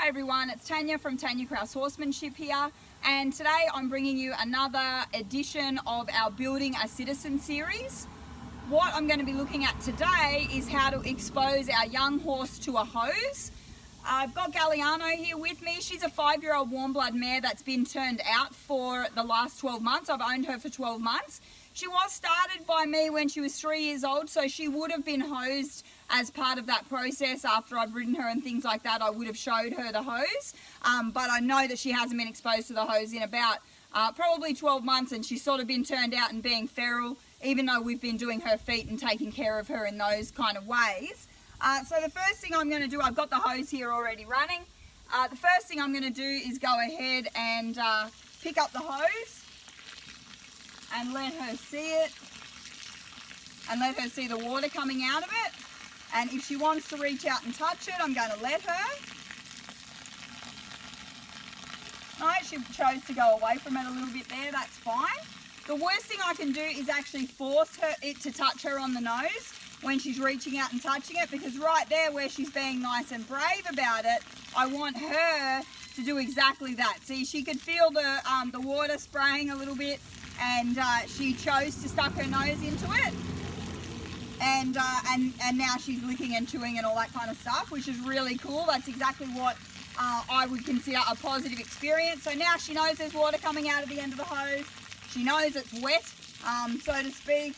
Hi everyone, it's Tanja from Tanja Kraus Horsemanship here, and today I'm bringing you another edition of our Building a Citizen series. What I'm going to be looking at today is how to expose our young horse to a hose. I've got Galliano here with me. She's a 5-year-old warm blood mare that's been turned out for the last 12 months. I've owned her for 12 months. She was started by me when she was 3 years old, so she would have been hosed as part of that process. After I'd ridden her and things like that, I would have showed her the hose. But I know that she hasn't been exposed to the hose in about probably 12 months, and she's sort of been turned out and being feral, even though we've been doing her feet and taking care of her in those kind of ways. So the first thing I'm going to do, I've got the hose here already running. The first thing I'm going to do is go ahead and pick up the hose and let her see it, and let her see the water coming out of it. And if she wants to reach out and touch it, I'm going to let her. No, she chose to go away from it a little bit there, that's fine. The worst thing I can do is actually force it to touch her on the nose when she's reaching out and touching it, because right there where she's being nice and brave about it, I want her to do exactly that. See, she could feel the water spraying a little bit, and she chose to stuck her nose into it, and now she's licking and chewing and all that kind of stuff, which is really cool. That's exactly what I would consider a positive experience. So now she knows there's water coming out of the end of the hose. She knows it's wet, so to speak.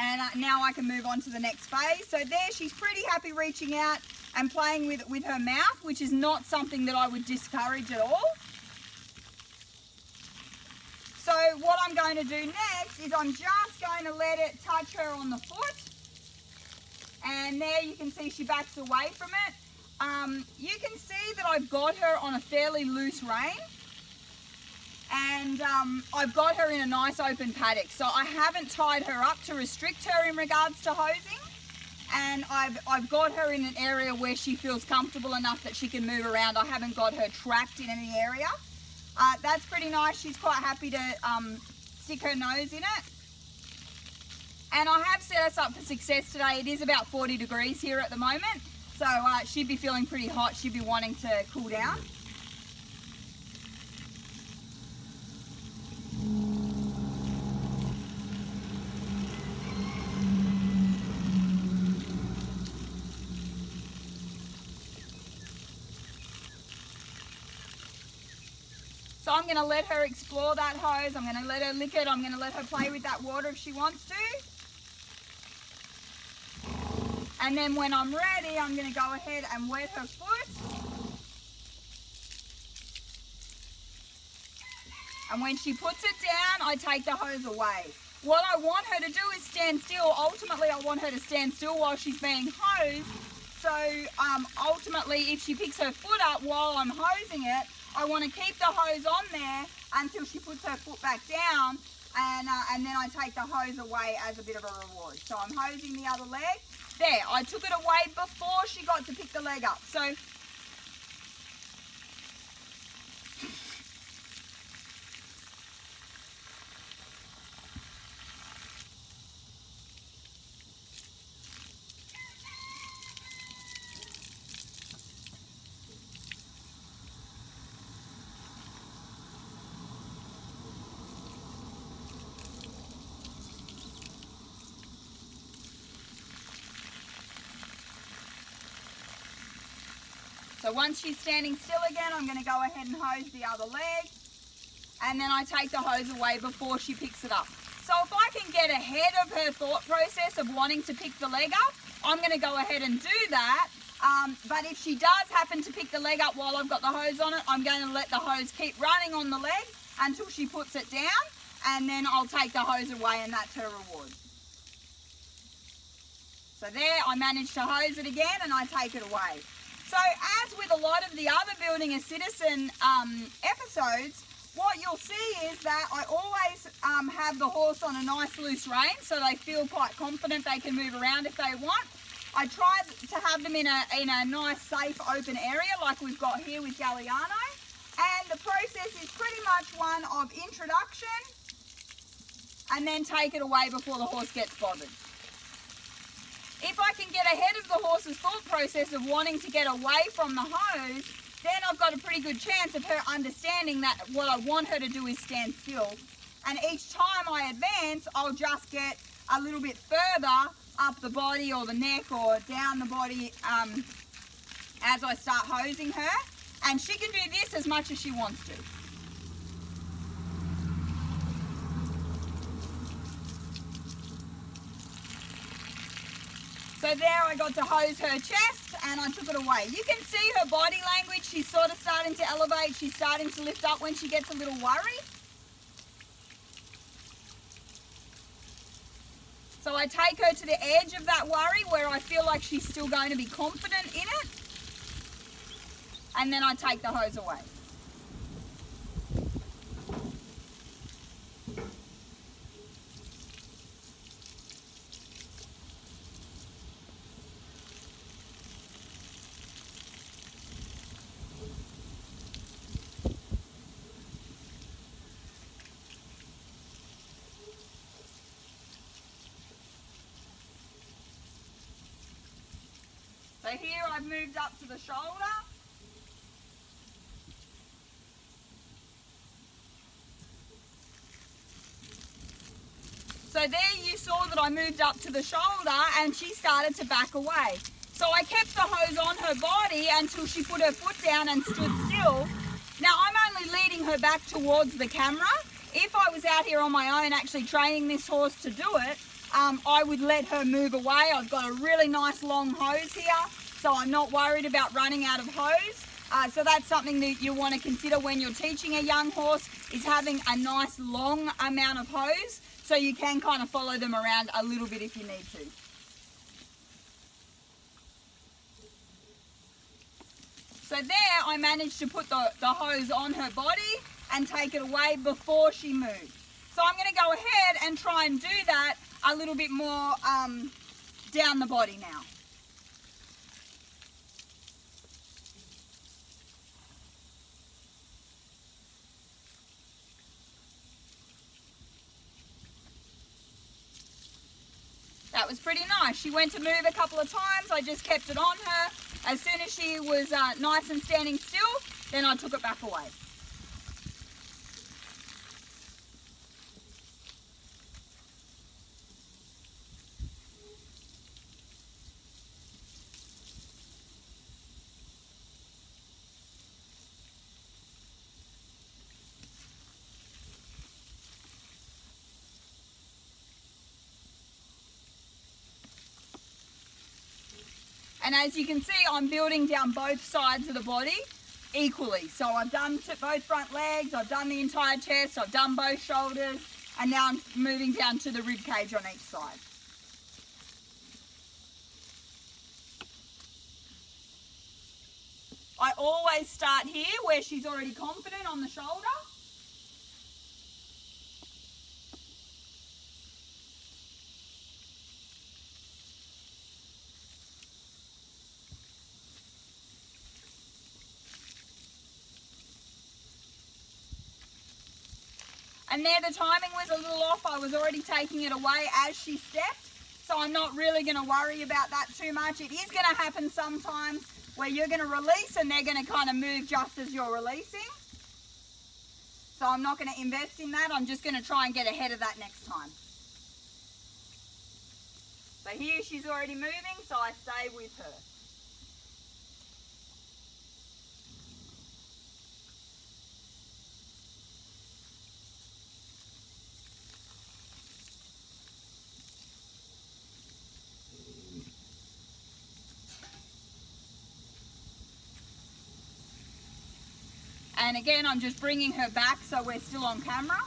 And now I can move on to the next phase. So there, she's pretty happy reaching out and playing with her mouth, which is not something that I would discourage at all. So what I'm going to do next is I'm just going to let it touch her on the foot. And there you can see she backs away from it. You can see that I've got her on a fairly loose rein. And I've got her in a nice open paddock. So I haven't tied her up to restrict her in regards to hosing. And I've got her in an area where she feels comfortable enough that she can move around. I haven't got her trapped in any area. That's pretty nice. She's quite happy to stick her nose in it. And I have set us up for success today. It is about 40 degrees here at the moment. So she'd be feeling pretty hot. She'd be wanting to cool down. So I'm going to let her explore that hose. I'm going to let her lick it. I'm going to let her play with that water if she wants to. And then when I'm ready, I'm going to go ahead and wet her foot. And when she puts it down, I take the hose away. What I want her to do is stand still. Ultimately, I want her to stand still while she's being hosed. So ultimately, if she picks her foot up while I'm hosing it, I want to keep the hose on there until she puts her foot back down, and then I take the hose away as a bit of a reward. So I'm hosing the other leg. There, I took it away before she got to pick the leg up. So So once she's standing still again, I'm going to go ahead and hose the other leg, and then I take the hose away before she picks it up. So if I can get ahead of her thought process of wanting to pick the leg up, I'm going to go ahead and do that. But if she does happen to pick the leg up while I've got the hose on it, I'm going to let the hose keep running on the leg until she puts it down, and then I'll take the hose away, and that's her reward. So there, I managed to hose it again, and I take it away. So as with a lot of the other Building a Citizen episodes, what you'll see is that I always have the horse on a nice loose rein, so they feel quite confident they can move around if they want. I try to have them in a nice, safe, open area like we've got here with Galliano. And the process is pretty much one of introduction and then take it away before the horse gets bothered. If I can get ahead of the horse's thought process of wanting to get away from the hose, then I've got a pretty good chance of her understanding that what I want her to do is stand still. And each time I advance, I'll just get a little bit further up the body or the neck or down the body as I start hosing her. And she can do this as much as she wants to. So there I got to hose her chest and I took it away. You can see her body language. She's sort of starting to elevate. She's starting to lift up when she gets a little worried. So I take her to the edge of that worry where I feel like she's still going to be confident in it. And then I take the hose away. So here I've moved up to the shoulder. So there you saw that I moved up to the shoulder and she started to back away. So I kept the hose on her body until she put her foot down and stood still. Now I'm only leading her back towards the camera. If I was out here on my own actually training this horse to do it, I would let her move away. I've got a really nice long hose here, so I'm not worried about running out of hose. So that's something that you want to consider when you're teaching a young horse, is having a nice long amount of hose, so you can kind of follow them around a little bit if you need to. So there I managed to put the hose on her body and take it away before she moved. So I'm going to go ahead and try and do that a little bit more down the body now. That was pretty nice. She went to move a couple of times. I just kept it on her. As soon as she was nice and standing still, then I took it back away. And as you can see, I'm building down both sides of the body equally. So I've done both front legs, I've done the entire chest, I've done both shoulders, and now I'm moving down to the rib cage on each side. I always start here where she's already confident on the shoulder. And there the timing was a little off. I was already taking it away as she stepped. So I'm not really going to worry about that too much. It is going to happen sometimes where you're going to release and they're going to kind of move just as you're releasing. So I'm not going to invest in that. I'm just going to try and get ahead of that next time. So here she's already moving, so I stay with her. And again, I'm just bringing her back so we're still on camera.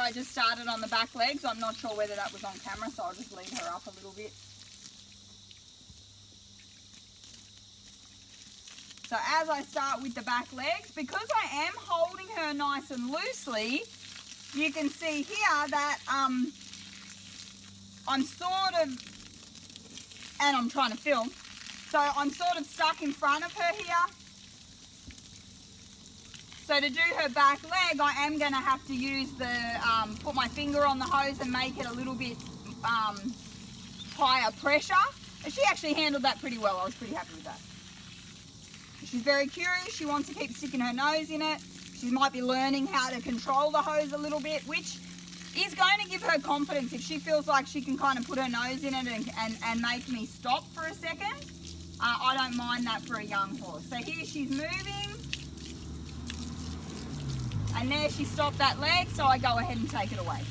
I just started on the back legs. I'm not sure whether that was on camera, so I'll just lead her up a little bit. So as I start with the back legs, because I am holding her nice and loosely, you can see here that I'm sort of, and I'm trying to film, so I'm sort of stuck in front of her here. So to do her back leg, I am going to have to use the, put my finger on the hose and make it a little bit higher pressure. And she actually handled that pretty well. I was pretty happy with that. She's very curious. She wants to keep sticking her nose in it. She might be learning how to control the hose a little bit, which is going to give her confidence. If she feels like she can kind of put her nose in it and make me stop for a second, I don't mind that for a young horse. So here she's moving. And there she stopped that leg, so I go ahead and take it away.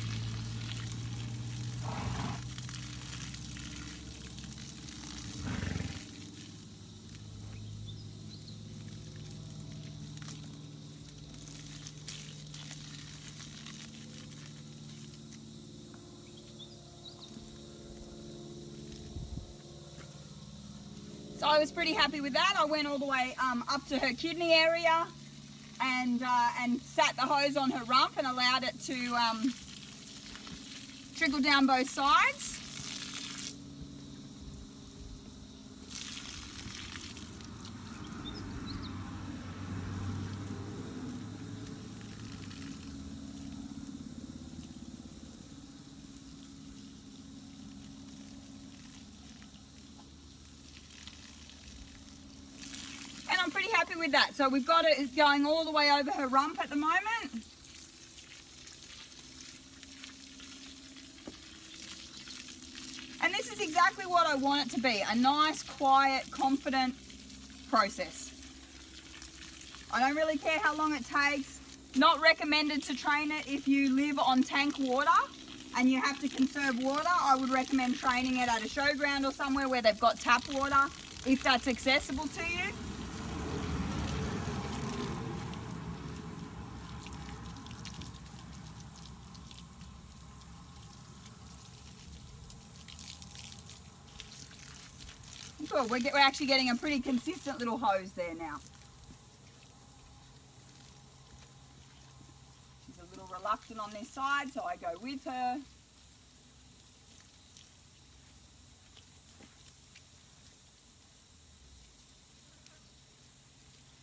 So I was pretty happy with that. I went all the way up to her kidney area and sat the hose on her rump and allowed it to trickle down both sides. I'm pretty happy with that. So we've got it going all the way over her rump at the moment. And this is exactly what I want it to be, a nice, quiet, confident process. I don't really care how long it takes. Not recommended to train it if you live on tank water and you have to conserve water. I would recommend training it at a showground or somewhere where they've got tap water, if that's accessible to you. Good, we're actually getting a pretty consistent little hose there now. She's a little reluctant on this side, so I go with her.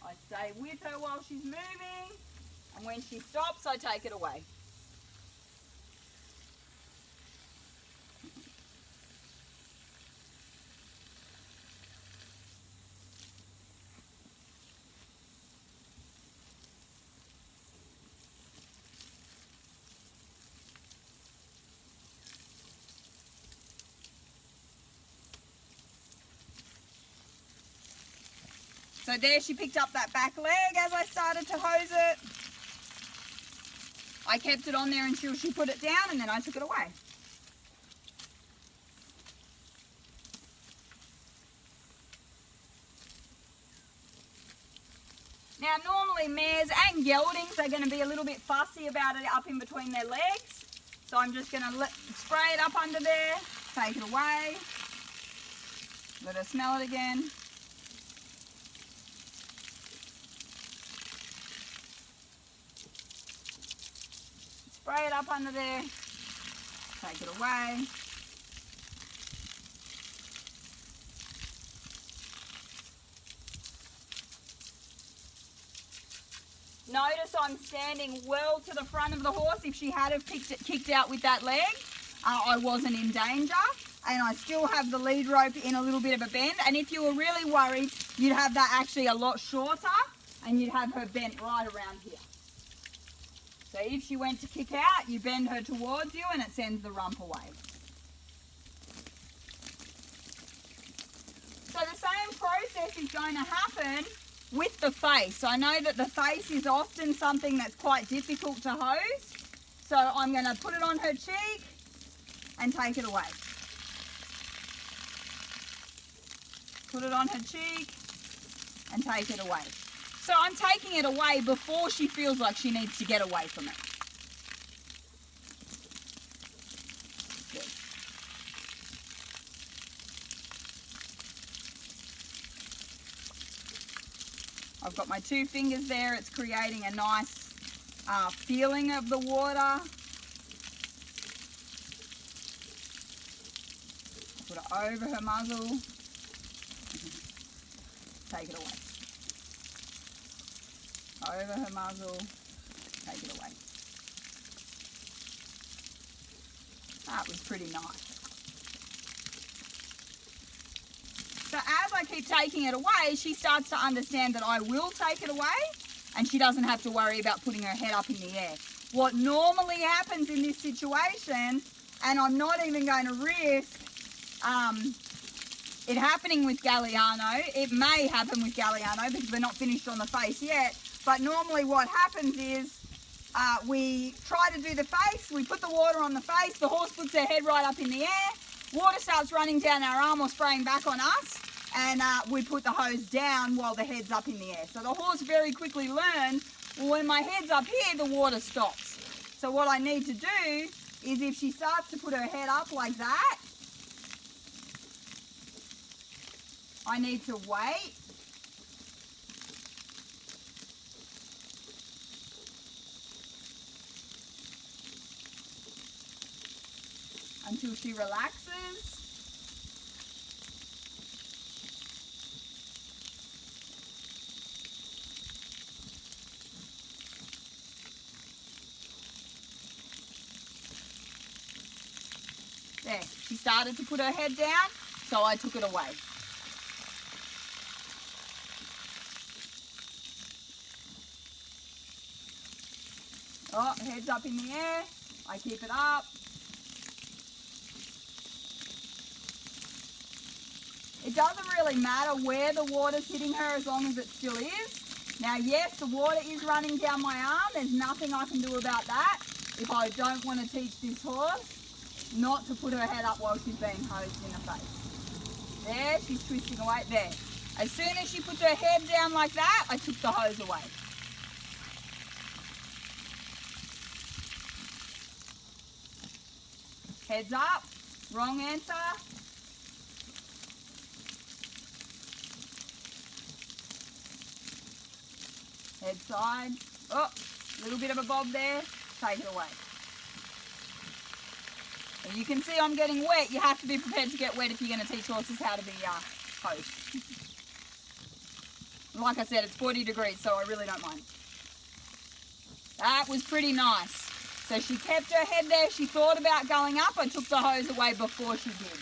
I stay with her while she's moving, and when she stops, I take it away. So there she picked up that back leg as I started to hose it. I kept it on there until she put it down and then I took it away. Now normally mares and geldings are going to be a little bit fussy about it up in between their legs. So I'm just going to spray it up under there, take it away, let her smell it again. Spray it up under there, take it away. Notice I'm standing well to the front of the horse. If she had have kicked out with that leg, I wasn't in danger. And I still have the lead rope in a little bit of a bend. And if you were really worried, you'd have that actually a lot shorter and you'd have her bent right around here. So if she went to kick out, you bend her towards you and it sends the rump away. So the same process is going to happen with the face. I know that the face is often something that's quite difficult to hose. So I'm going to put it on her cheek and take it away. Put it on her cheek and take it away. So I'm taking it away before she feels like she needs to get away from it. this. I've got my 2 fingers there. It's creating a nice feeling of the water. Put it over her muzzle. Take it away. Over her muzzle. Take it away. That was pretty nice. So as I keep taking it away, she starts to understand that I will take it away and she doesn't have to worry about putting her head up in the air. What normally happens in this situation, and I'm not even going to risk it happening with Galliano, it may happen with Galliano because we're not finished on the face yet, but normally what happens is we try to do the face, we put the water on the face, the horse puts their head right up in the air, water starts running down our arm or spraying back on us, and we put the hose down while the head's up in the air. So the horse very quickly learns, well, when my head's up here, the water stops. So what I need to do is if she starts to put her head up like that, I need to wait until she relaxes. There, she started to put her head down, so I took it away. Oh, head's up in the air, I keep it up. It doesn't really matter where the water's hitting her as long as it still is. Now yes, the water is running down my arm, there's nothing I can do about that if I don't want to teach this horse not to put her head up while she's being hosed in the face. There, she's twisting away, there. As soon as she puts her head down like that, I took the hose away. Heads up, wrong answer. Head side, oh, little bit of a bob there, take it away. And you can see I'm getting wet. You have to be prepared to get wet if you're going to teach horses how to be hosed. Like I said, it's 40 degrees, so I really don't mind. That was pretty nice. So she kept her head there. She thought about going up. I took the hose away before she did.